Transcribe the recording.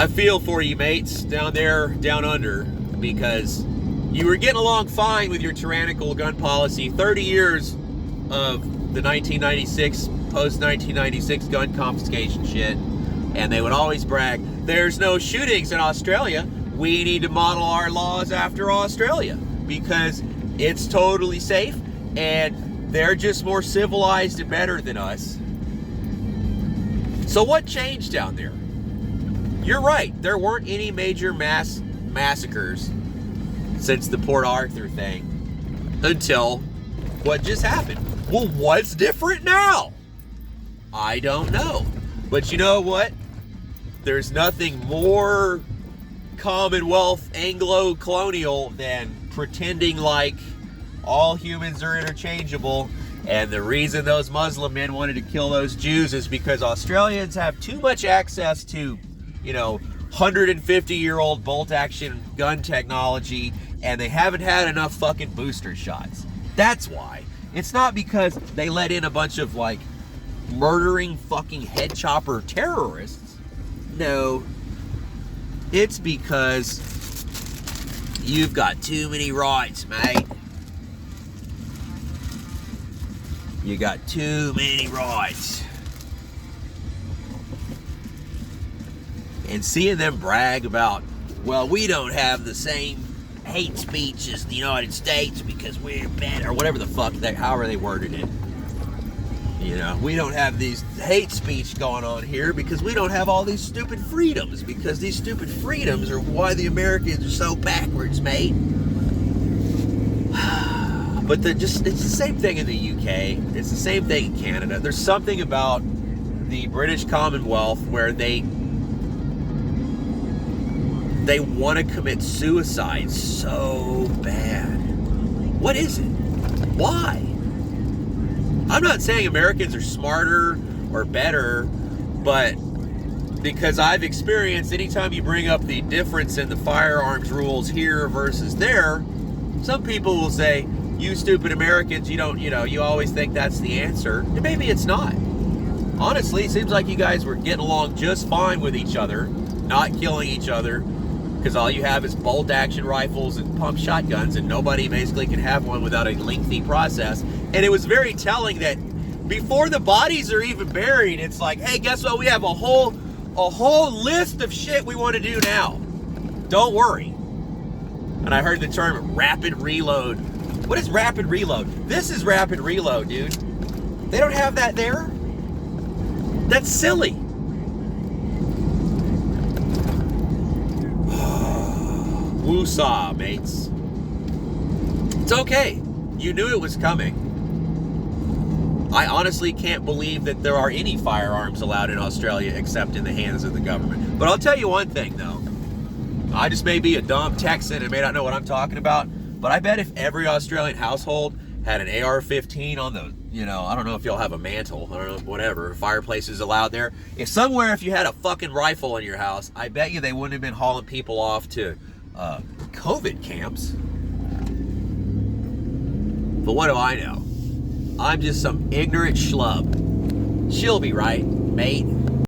I feel for you, mates, down there, down under, because you were getting along fine with your tyrannical gun policy. 30 years of the 1996, post-1996 gun confiscation shit, and they would always brag, there's no shootings in Australia. We need to model our laws after Australia because it's totally safe and they're just more civilized and better than us. So what changed down there? You're right, there weren't any major massacres since the Port Arthur thing until what just happened. Well, what's different now? I don't know. But you know what? There's nothing more Commonwealth Anglo-colonial than pretending like all humans are interchangeable. And the reason those Muslim men wanted to kill those Jews is because Australians have too much access to, 150-year-old bolt-action gun technology, and they haven't had enough fucking booster shots. That's why. It's not because they let in a bunch of, murdering fucking head chopper terrorists. No. It's because you've got too many rights, mate. You got too many rights. And seeing them brag about, well, we don't have the same hate speech as the United States because we're better, or whatever the fuck, however they worded it. We don't have these hate speech going on here because we don't have all these stupid freedoms, because these stupid freedoms are why the Americans are so backwards, mate. But it's the same thing in the UK. It's the same thing in Canada. There's something about the British Commonwealth where they want to commit suicide so bad. What is it? Why? I'm not saying Americans are smarter or better, but because I've experienced anytime you bring up the difference in the firearms rules here versus there, some people will say, you stupid Americans, you always think that's the answer. And maybe it's not. Honestly, it seems like you guys were getting along just fine with each other, not killing each other, because all you have is bolt-action rifles and pump shotguns, and nobody basically can have one without a lengthy process. And it was very telling that before the bodies are even buried, it's like, hey, guess what? We have a whole list of shit we want to do now. Don't worry. And I heard the term rapid reload. What is rapid reload? This is rapid reload, dude. They don't have that there. That's silly. Woosah, mates. It's okay. You knew it was coming. I honestly can't believe that there are any firearms allowed in Australia except in the hands of the government. But I'll tell you one thing, though. I just may be a dumb Texan and may not know what I'm talking about, but I bet if every Australian household had an AR-15 on the, I don't know if y'all have a mantle, I don't know, whatever, fireplace is allowed there. If you had a fucking rifle in your house, I bet you they wouldn't have been hauling people off to COVID camps. But what do I know? I'm just some ignorant schlub. She'll be right, mate.